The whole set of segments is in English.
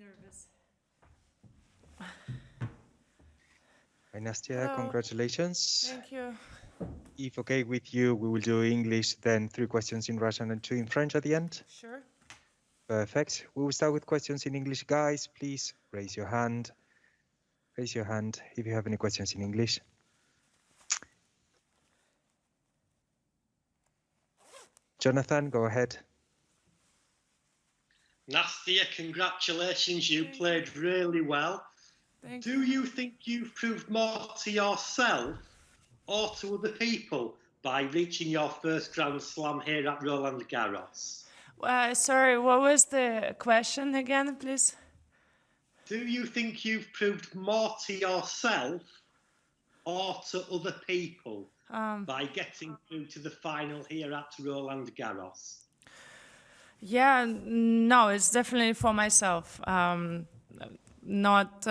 nervous. Anastasia, Hello. congratulations. Thank you. If okay with you, we will do English, then 3 questions in Russian and 2 in French at the end. Sure. Perfect. We will start with questions in English. Guys, please raise your hand. Raise your hand if you have any questions in English. Jonathan, go ahead. Nastia, congratulations. You Thank played really well. Thank Do you. you think you've proved more to yourself or to other people by reaching your first Grand Slam here at Roland Garros? Sorry, what was the question again, please? Do you think you've proved more to yourself or to other people by getting through to the final here at Roland Garros? Yeah, no, it's definitely for myself. Not,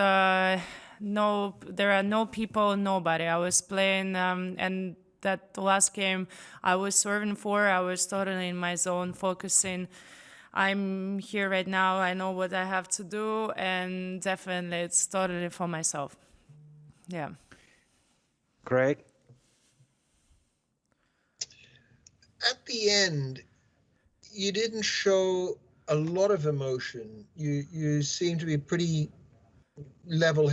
no, there are no people, nobody. I was playing, and that last game I was serving for, I was totally in my zone, focusing. I'm here right now, I know what I have to do, and definitely it's totally for myself. Yeah. Craig? At the end, you didn't show a lot of emotion. You seem to be pretty level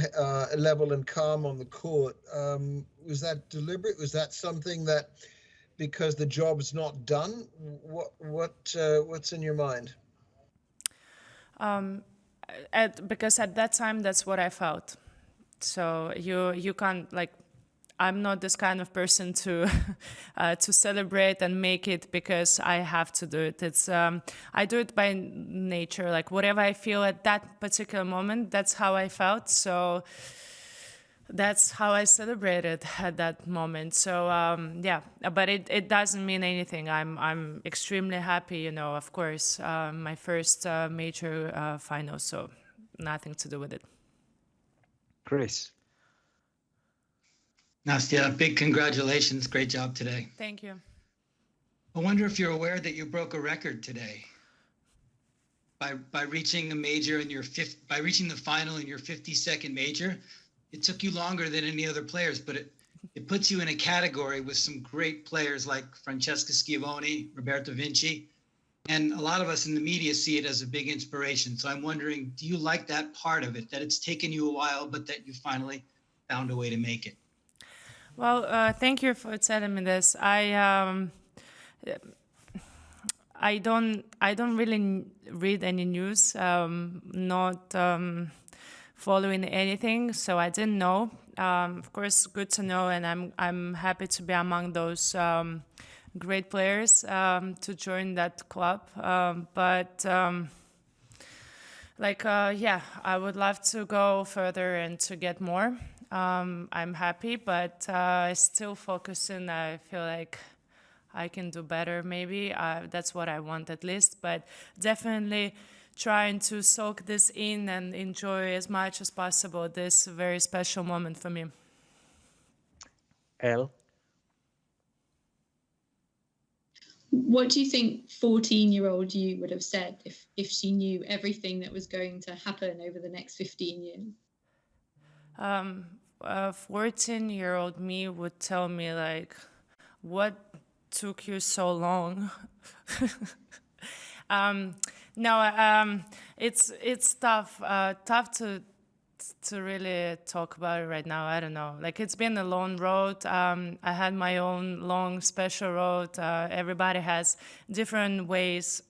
and calm on the court. Was that deliberate? Was that something that, because the job's not done? What's in your mind? Because at that time, that's what I felt. So you can't, like, I'm not this kind of person to to celebrate and make it because I have to do it. It's I do it by nature. Like whatever I feel at that particular moment, that's how I felt. So that's how I celebrated at that moment. So yeah, but it doesn't mean anything. I'm extremely happy. You know, of course, my first major final. So nothing to do with it. Chris? Nastia, big congratulations. Great job today. Thank you. I wonder if you're aware that you broke a record today by reaching a major in your by reaching the final in your 52nd major. It took you longer than any other players, but it puts you in a category with some great players like Francesca Schiavone, Roberto Vinci, and a lot of us in the media see it as a big inspiration. So I'm wondering, do you like that part of it, that it's taken you a while, but that you finally found a way to make it? Well, thank you for telling me this. I don't really read any news, not following anything, so I didn't know. Of course, good to know, and I'm happy to be among those great players to join that club. Yeah, I would love to go further and to get more. I'm happy, but still focusing. I feel like I can do better, maybe. That's what I want at least, but definitely trying to soak this in and enjoy as much as possible this very special moment for me. Elle? What do you think 14-year-old you would have said if she knew everything that was going to happen over the next 15 years? A 14-year-old me would tell me, like, what took you so long? It's tough to really talk about it right now. I don't know. Like, it's been a long road. I had my own long, special road. Everybody has different ways.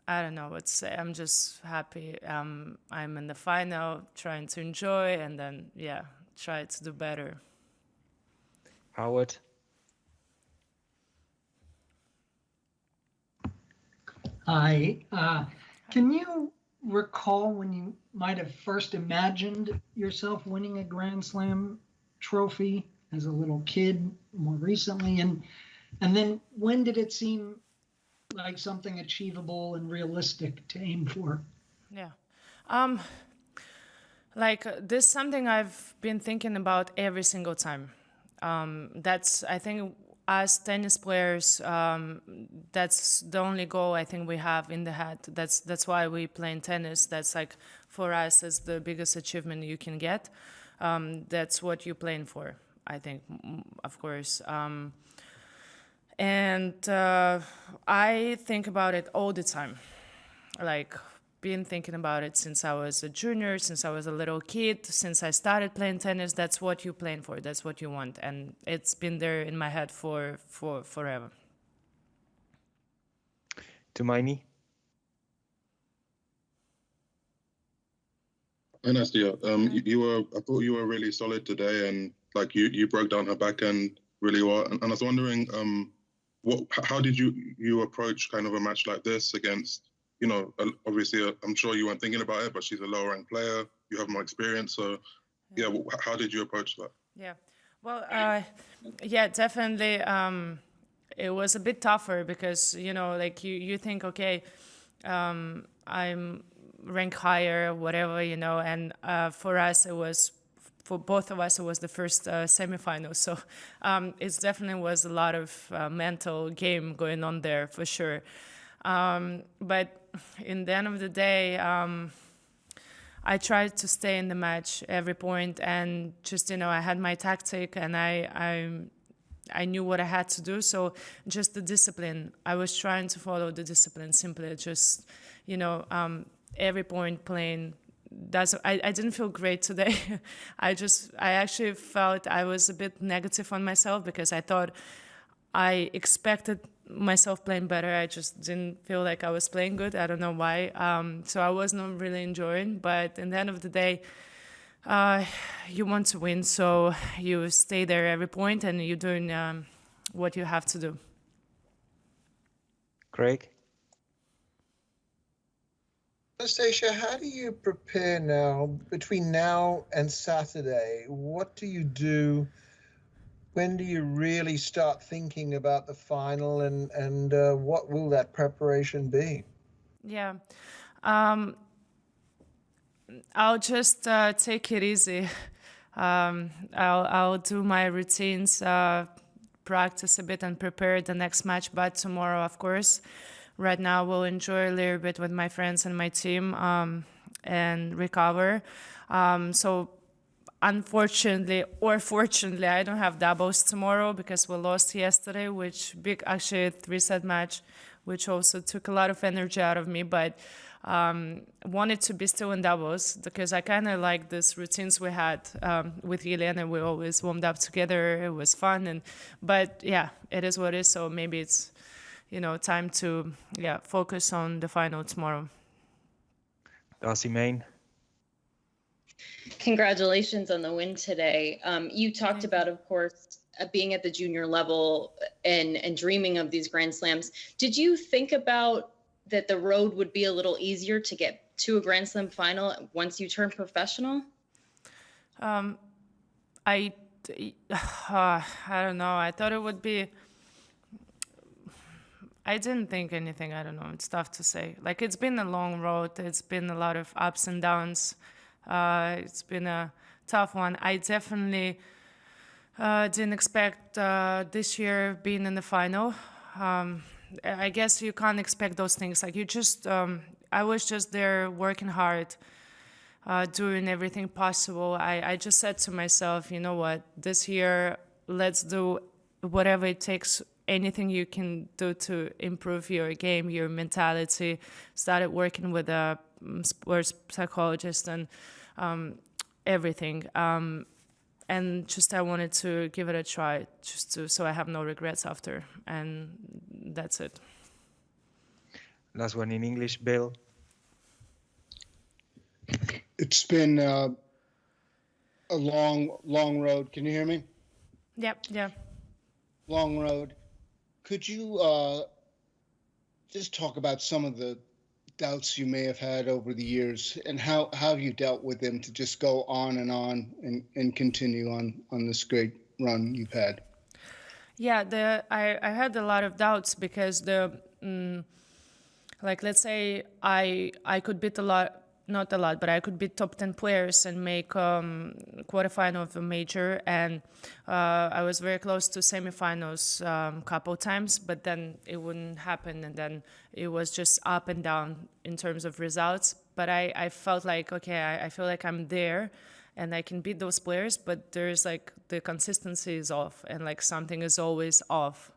I don't know what to say. I'm just happy. I'm in the final, trying to enjoy, and then, yeah, try to do better. Howard? Hi. Can you recall when you might have first imagined yourself winning a Grand Slam trophy as a little kid, more recently? And then when did it seem like something achievable and realistic to aim for? Yeah. This is something I've been thinking about every single time. I think as tennis players, that's the only goal I think we have in the head. That's why we play in tennis. That's like for us is the biggest achievement you can get. That's what you're playing for, I think, of course. And I think about it all the time, like been thinking about it since I was a junior, since I was a little kid, since I started playing tennis. That's what you're playing for. That's what you want, and it's been there in my head for forever. Tumaini? Anastasia, I thought you were really solid today, and like you broke down her backhand really well. And I was wondering, how did you approach kind of a match like this against, obviously I'm sure you weren't thinking about it, but she's a lower ranked player. You have more experience, so yeah. How did you approach that? Yeah, well, yeah, definitely. It was a bit tougher because like you think, okay, I'm rank higher, whatever, and for us it was, for both of us it was the first semifinal, so it definitely was a lot of mental game going on there for sure, but in the end of the day I tried to stay in the match every point, and just I had my tactic, and I knew what I had to do. So just the discipline, I was trying to follow the discipline, simply just every point playing. I didn't feel great today. I actually felt I was a bit negative on myself because I thought I expected myself playing better. I just didn't feel like I was playing good. I don't know why. So I was not really enjoying. But in the end of the day, you want to win, so you stay there every point, and you're doing what you have to do. Craig? Anastasia, how do you prepare now, between now and Saturday? What do you do? When do you really start thinking about the final, and what will that preparation be? Yeah. I'll just take it easy. I'll do my routines, practice a bit and prepare the next match, but tomorrow, of course. Right now, we'll enjoy a little bit with my friends and my team and recover. So unfortunately or fortunately, I don't have doubles tomorrow because we lost yesterday, actually a 3-set match, which also took a lot of energy out of me, but wanted to be still in doubles because I kind of like these routines we had with Yelena. We always warmed up together. It was fun, but yeah, it is what it is. So maybe it's time to focus on the final tomorrow. Darcy Main? Congratulations on the win today. You talked about, of course, being at the junior level and dreaming of these Grand Slams. Did you think about that the road would be a little easier to get to a Grand Slam final once you turn professional? I don't know. I thought it would be. I didn't think anything. I don't know. It's tough to say. Like, it's been a long road. It's been a lot of ups and downs. It's been a tough one. I definitely didn't expect this year being in the final. I guess you can't expect those things. Like, I was just there working hard, doing everything possible. I just said to myself, you know what, this year, let's do whatever it takes, anything you can do to improve your game, your mentality. Started working with a sports psychologist and everything. And just I wanted to give it a try, so I have no regrets after. And that's it. Last one in English, Bill. It's been a long road. Can you hear me? Yep, yeah. Long road. Could you just talk about some of the doubts you may have had over the years, and how have you dealt with them to just go on and continue on this great run you've had? Yeah, I had a lot of doubts because let's say I could beat a lot not a lot, but I could beat top 10 players and make quarterfinal of a major. And I was very close to semifinals couple times, but then it wouldn't happen. And then it was just up and down in terms of results. But I felt like, okay, I feel like I'm there and I can beat those players, but there's like the consistency is off and like something is always off.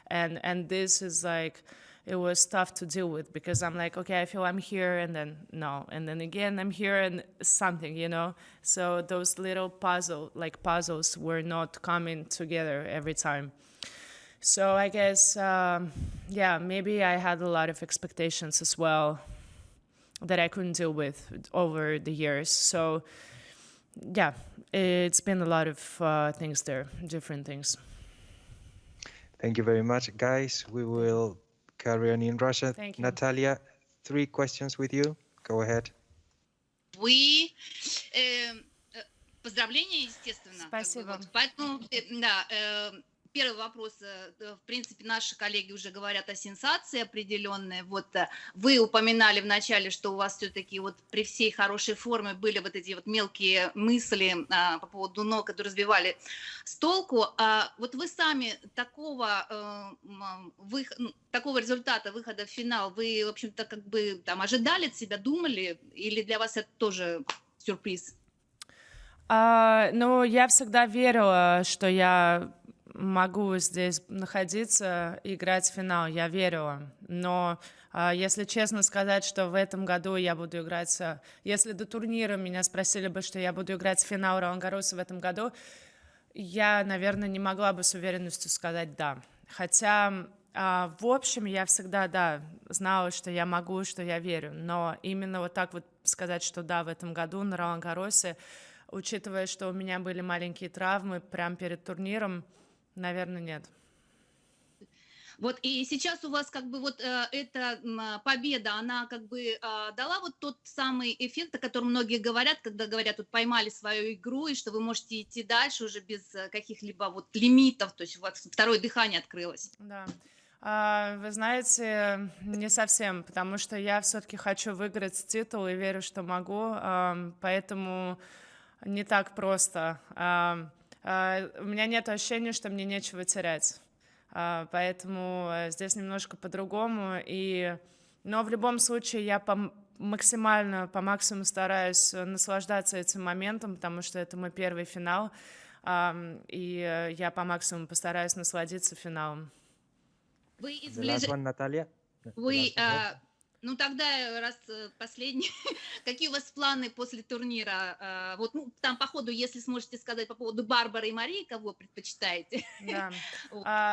And this is like, it was tough to deal with because I'm like, okay, I feel I'm here and then no. And then again, I'm here and something, you know? So those little puzzles were not coming together every time. So I guess, yeah, maybe I had a lot of expectations as well that I couldn't deal with over the years. So yeah, it's been a lot of things there, different things. Thank you very much, guys. We will carry on in Russian. Thank you. Natalia, 3 questions with you. Go ahead. Вы поздравления, естественно. Спасибо. Поэтому, да, первый вопрос. В принципе, наши коллеги уже говорят о сенсации определенной. Вот вы упоминали в начале, что у вас все-таки вот при всей хорошей форме были вот эти вот мелкие мысли по поводу ног, которые сбивали с толку. Вот вы сами такого результата, выхода в финал, вы, в общем-то, как бы там ожидали от себя, думали? Или для вас это тоже сюрприз? Ну, я всегда верила, что я могу здесь находиться и играть в финал, я верила. Но если честно сказать, что в этом году я буду играть... Если до турнира меня спросили бы, что я буду играть в финал Ролан Гарроса в этом году, я, наверное, не могла бы с уверенностью сказать «да». Хотя, в общем, я всегда, да, знала, что я могу, что я верю. Но именно вот так вот сказать, что да, в этом году на Ролан Гарросе, учитывая, что у меня были маленькие травмы прямо перед турниром, наверное, нет. Вот и сейчас у вас как бы вот эта победа, она как бы дала вот тот самый эффект, о котором многие говорят, когда говорят, вот поймали свою игру, и что вы можете идти дальше уже без каких-либо вот лимитов, то есть у вас второе дыхание открылось. Да. Вы знаете, не совсем, потому что я все-таки хочу выиграть титул и верю, что могу, поэтому не так просто. У меня нет ощущения, что мне нечего терять. Поэтому здесь немножко по-другому. Но в любом случае я максимально, по максимуму стараюсь наслаждаться этим моментом, потому что это мой первый финал. И я по максимуму постараюсь насладиться финалом. Вы из Наталья. Вы... Ну тогда, раз последний, какие у вас планы после турнира? Вот, ну, там по ходу, если сможете сказать по поводу Барбары и Марии, кого предпочитаете? Да.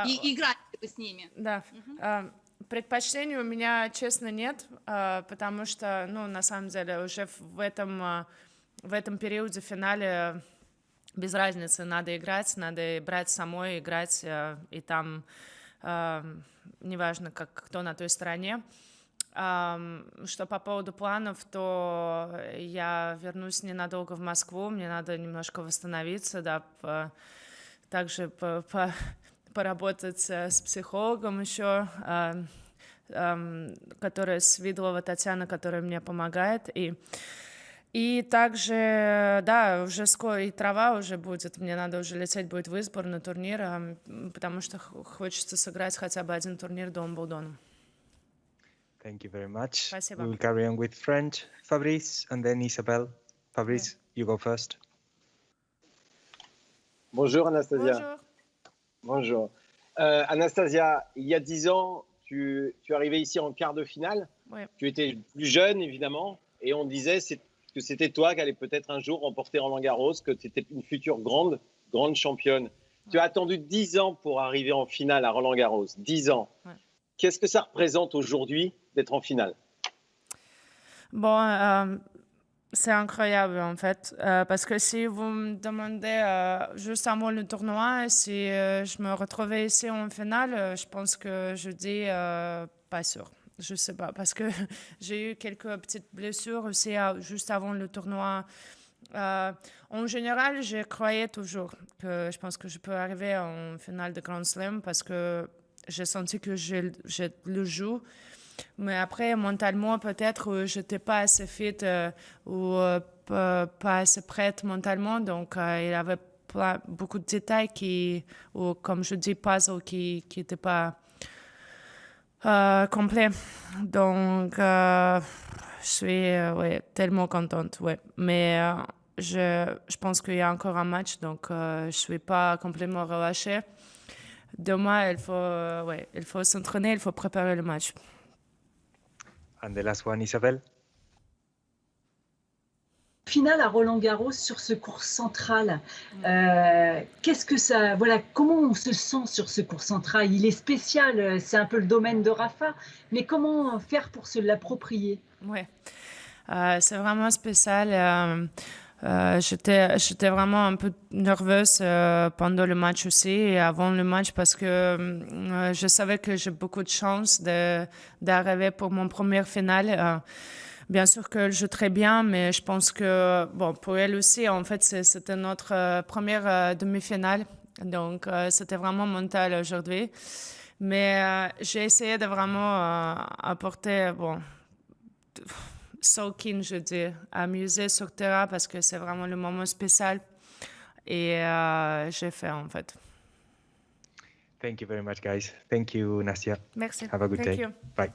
И играете вы с ними? Да. Предпочтений у меня, честно, нет, потому что, ну, на самом деле, уже в этом периоде, в финале, без разницы, надо играть, надо брать самой, играть, и там, неважно, кто на той стороне. Что по поводу планов, то я вернусь ненадолго в Москву, мне надо немножко восстановиться, да, также поработать с психологом еще, которая Свидлова Татьяна, которая мне помогает, и также, да, уже скоро и трава уже будет, мне надо уже лететь будет в Избор на турнир, потому что хочется сыграть хотя бы один турнир до Уимблдона. Thank you very much. Спасибо. We will carry on with French. Fabrice and then Isabelle. Fabrice, you go first. Bonjour Anastasia. Bonjour. Bonjour. Anastasia, il y a 10 ans, tu arrivais ici en quart de finale. Oui. Tu étais plus jeune, évidemment, et on disait que c'était toi qui allais peut-être un jour remporter Roland Garros, que tu étais une future grande championne. Tu as attendu 10 ans pour arriver en finale à Roland Garros. 10 ans. Ouais. Qu'est-ce que ça représente aujourd'hui d'être en finale? Bon, c'est incroyable en fait, parce que si vous me demandez juste avant le tournoi si je me retrouvais ici en finale, je pense que je dis pas sûr. Je sais pas, parce que j'ai eu quelques petites blessures aussi juste avant le tournoi. En général, je croyais toujours que je pense que je peux arriver en finale de Grand Slam parce que j'ai senti que je le joue. Mais après, mentalement, peut-être, j'étais pas assez fit ou pas assez prête mentalement. Donc, il y avait beaucoup de détails ou comme je dis, puzzle qui n'étaient pas complets. Donc, je suis ouais, tellement contente. Ouais. Mais je pense qu'il y a encore un match, donc je suis pas complètement relâchée. Demain, il faut s'entraîner, il faut préparer le match. And the last one, Isabelle. Finale à Roland Garros sur ce court central. Qu'est-ce que ça, voilà, comment on se sent sur ce court central? Il est spécial, c'est un peu le domaine de Rafa, mais comment faire pour se l'approprier? Ouais, c'est vraiment spécial. J'étais vraiment un peu nerveuse pendant le match aussi et avant le match parce que je savais que j'ai beaucoup de chance d'arriver pour mon première finale. Bien sûr qu'elle joue très bien, mais je pense que bon, pour elle aussi, en fait, c'était notre première demi-finale. Donc, c'était vraiment mental aujourd'hui. Mais j'ai essayé de vraiment apporter, bon, soaking, je dis, amuser sur terrain parce que c'est vraiment le moment spécial. Et j'ai fait, en fait. Thank you very much, guys. Thank you, Nastia. Merci. Have a good day. Thank you. Bye.